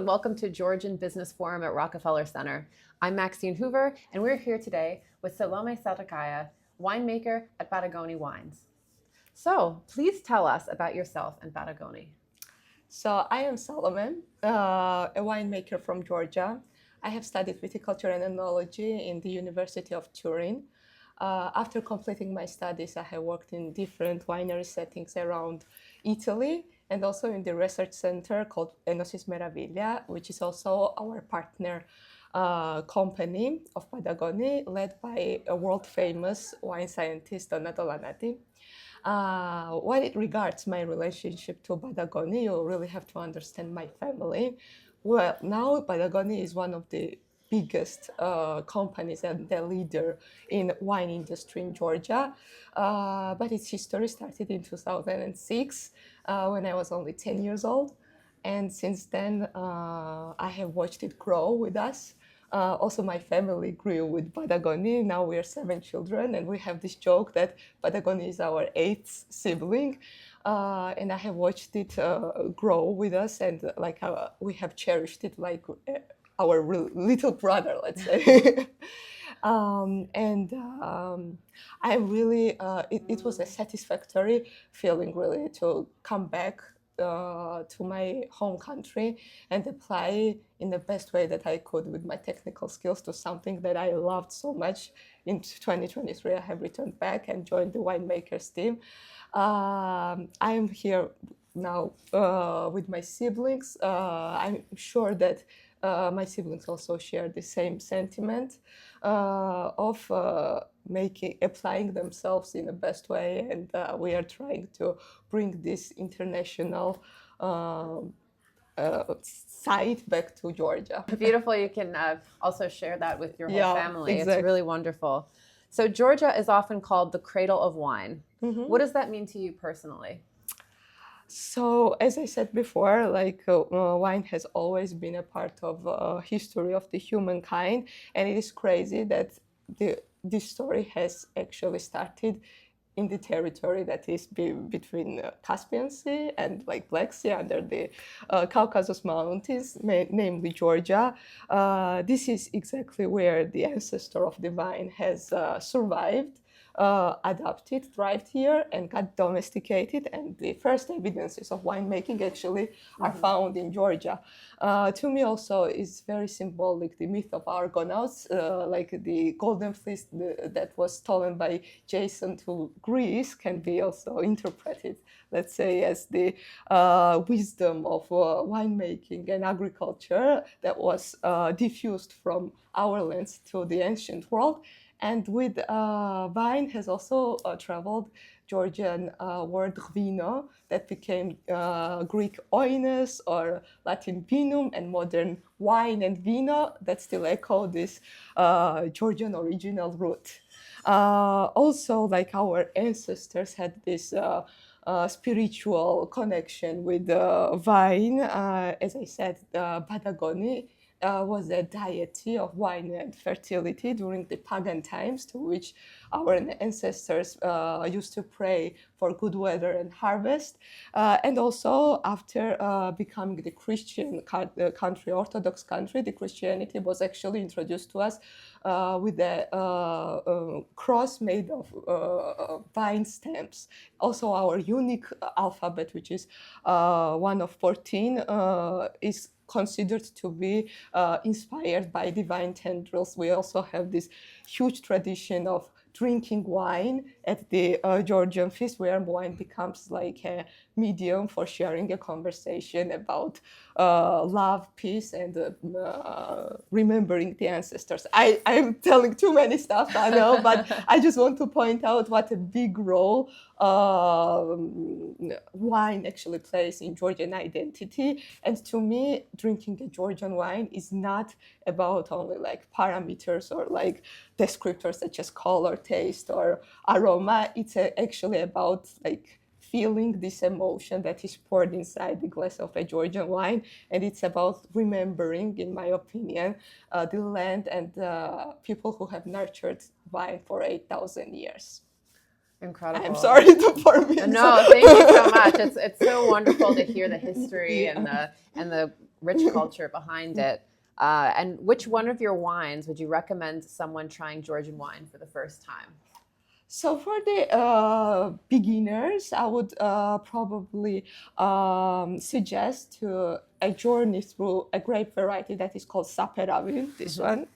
and welcome to Georgian Business Forum at Rockefeller Center. I'm Maxine Hoover, and we're here today with Salome Salakaia, winemaker at BADAGONI Wines. So please tell us about yourself and BADAGONI. So I am Salome, a winemaker from Georgia. I have studied viticulture and enology in the University of Turin. After completing my studies, I have worked in different winery settings around Italy and also in the research center called Enosis Meraviglia, which is also our partner company of BADAGONI, led by a world-famous wine scientist, Donato Lanati. When it regards my relationship to BADAGONI, you really have to understand my family. Well, now BADAGONI is one of the biggest companies and the leader in wine industry in Georgia. But its history started in 2006 when I was only 10 years old. And since then, I have watched it grow with us. Also, my family grew with BADAGONI. Now we are 7 children, and we have this joke that BADAGONI is our 8th sibling. And I have watched it grow with us, and we have cherished it like our little brother, let's say. I really, it was a satisfactory feeling really to come back to my home country and apply in the best way that I could with my technical skills to something that I loved so much. In 2023, I have returned back and joined the winemakers team. I am here now with my siblings. I'm sure that my siblings also share the same sentiment of applying themselves in the best way, and we are trying to bring this international side back to Georgia. Beautiful. You can also share that with your whole family. Exactly. It's really wonderful. So Georgia is often called the cradle of wine. Mm-hmm. What does that mean to you personally? So, as I said before, wine has always been a part of history of the humankind, and it is crazy that this story has actually started in the territory that is between Caspian Sea and Black Sea under the Caucasus Mountains, namely Georgia. This is exactly where the ancestor of the wine has survived. Adopted, thrived here, and got domesticated. And the first evidences of winemaking actually are found in Georgia. To me also is very symbolic, the myth of Argonauts, like the golden fleece that was stolen by Jason to Greece can be also interpreted, let's say, as the wisdom of winemaking and agriculture that was diffused from our lands to the ancient world. And with wine has also traveled Georgian word vino that became Greek oinos or Latin vinum, and modern wine and vino that still echo this Georgian original root. Also, like our ancestors had this spiritual connection with wine. As I said, BADAGONI was a deity of wine and fertility during the pagan times, to which our ancestors used to pray for good weather and harvest. And also, after becoming the Christian country, Orthodox country, the Christianity was actually introduced to us with a cross made of vine stems. Also, our unique alphabet, which is one of 14, is considered to be inspired by divine tendrils. We also have this huge tradition of drinking wine at the Georgian feast, where wine becomes like a medium for sharing a conversation about love, peace, and remembering the ancestors. I'm telling too many stuff, I know, but I just want to point out what a big role wine actually plays in Georgian identity. And to me, drinking a Georgian wine is not about only like parameters or like descriptors such as color, taste, or aroma. It's actually about like feeling this emotion that is poured inside the glass of a Georgian wine. And it's about remembering, in my opinion, the land and people who have nurtured wine for 8,000 years. Incredible. I'm sorry to pour me. No, thank you so much. It's so wonderful to hear the history and the rich culture behind it. And which one of your wines would you recommend someone trying Georgian wine for the first time? So for the beginners, I would probably suggest to a journey through a grape variety that is called Saperavi. This one,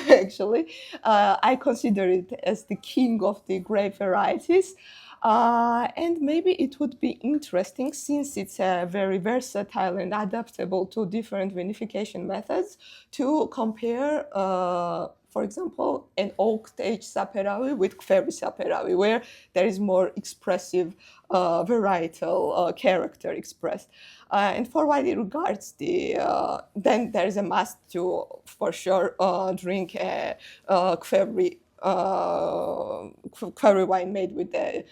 actually, I consider it as the king of the grape varieties. And maybe it would be interesting, since it's very versatile and adaptable to different vinification methods, to compare, for example, an oak-aged Saperavi with Kferi Saperavi, where there is more expressive varietal character expressed. And for what it regards the, then there is a must to, for sure, drink a Kferi wine made with the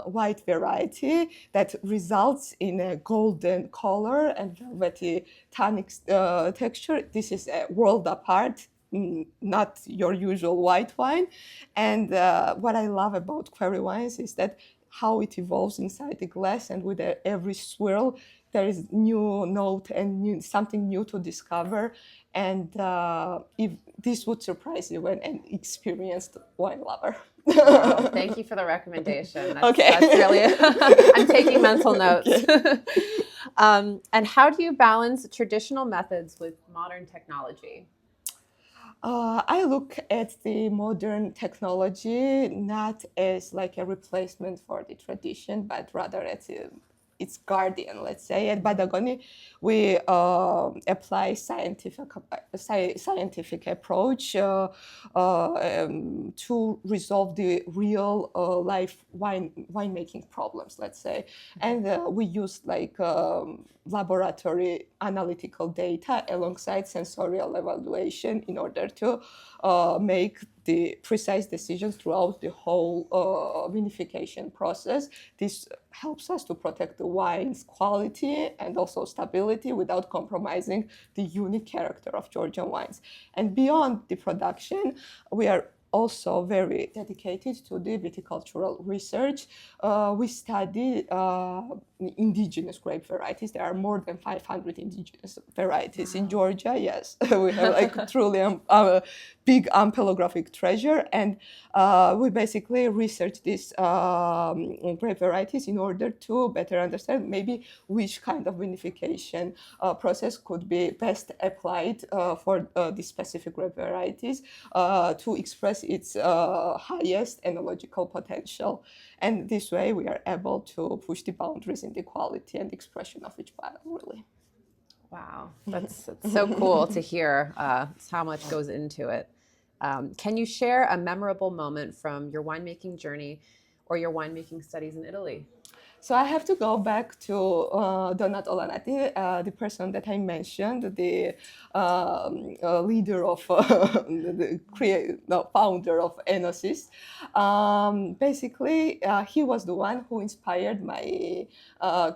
white variety that results in a golden color and velvety tannic texture. This is a world apart, not your usual white wine. And what I love about Kferi wines is that how it evolves inside the glass, and with every swirl, there is new note and something new to discover. And if this would surprise you, an experienced wine lover. Wow, thank you for the recommendation. Okay. That's really, I'm taking mental notes. Okay. And how do you balance traditional methods with modern technology? I look at the modern technology not as like a replacement for the tradition, but rather as its guardian, let's say. At BADAGONI, we apply scientific approach to resolve the real life winemaking problems, let's say. And we use like laboratory analytical data alongside sensorial evaluation in order to make the precise decisions throughout the whole vinification process. This helps us to protect the wine's quality and also stability without compromising the unique character of Georgian wines. And beyond the production, we are also very dedicated to the viticultural research. We study indigenous grape varieties. There are more than 500 indigenous varieties in Georgia. Yes, we have like truly a big ampelographic treasure. And we basically research these grape varieties in order to better understand maybe which kind of vinification process could be best applied for the specific grape varieties to express its highest enological potential. And this way we are able to push the boundaries in the quality and expression of each bottle, really. Wow, that's so cool to hear how much goes into it. Can you share a memorable moment from your winemaking journey or your winemaking studies in Italy? So I have to go back to Donat Olanati, the person that I mentioned, the leader of, the founder of Enosis. Basically, he was the one who inspired my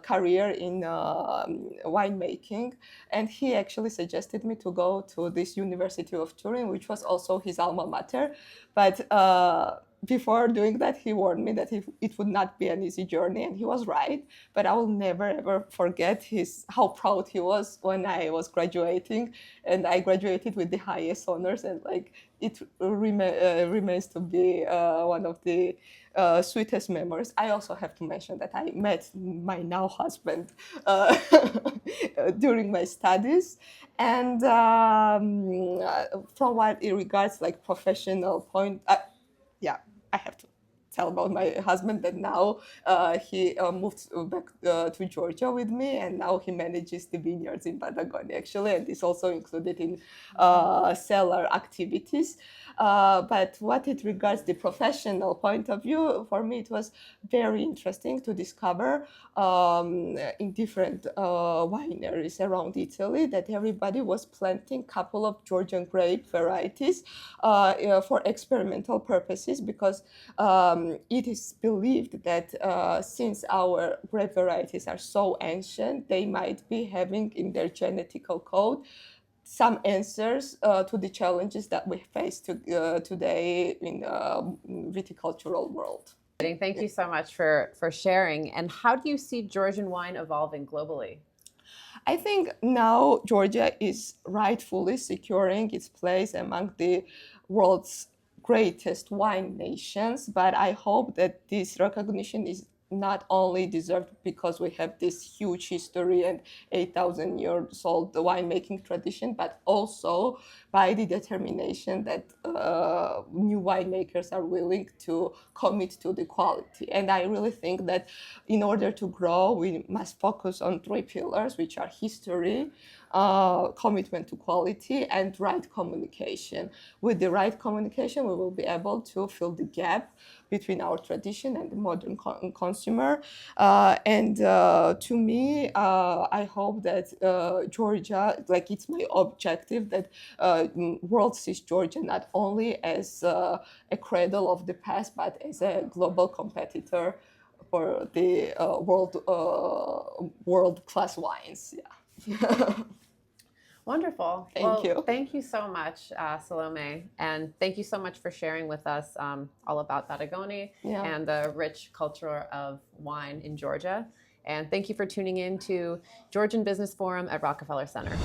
career in winemaking. And he actually suggested me to go to this University of Turin, which was also his alma mater. But before doing that, he warned me that it would not be an easy journey, and he was right. But I will never ever forget how proud he was when I was graduating, and I graduated with the highest honors, and like it remains to be one of the sweetest memories. I also have to mention that I met my now husband during my studies, and from what it regards like professional point. Yeah, I have to tell about my husband that now he moved back to Georgia with me, and now he manages the vineyards in BADAGONI, actually, and it's also included in cellar activities. But what it regards the professional point of view, for me it was very interesting to discover in different wineries around Italy that everybody was planting a couple of Georgian grape varieties for experimental purposes, because it is believed that since our grape varieties are so ancient, they might be having in their genetical code some answers to the challenges that we face today in viticultural world. Thank you so much for sharing. And how do you see Georgian wine evolving globally? I think now Georgia is rightfully securing its place among the world's greatest wine nations, but I hope that this recognition is not only deserved because we have this huge history and 8,000 years old winemaking tradition, but also by the determination that new winemakers are willing to commit to the quality. And I really think that in order to grow, we must focus on three pillars, which are history, commitment to quality, and right communication. With the right communication, we will be able to fill the gap between our tradition and the modern consumer. To me, I hope that Georgia, like it's my objective that world sees Georgia not only as a cradle of the past, but as a global competitor for the world class wines. Yeah. Wonderful. Thank you. Thank you so much, Salome. And thank you so much for sharing with us all about BADAGONI and the rich culture of wine in Georgia. And thank you for tuning in to Georgian Business Forum at Rockefeller Center.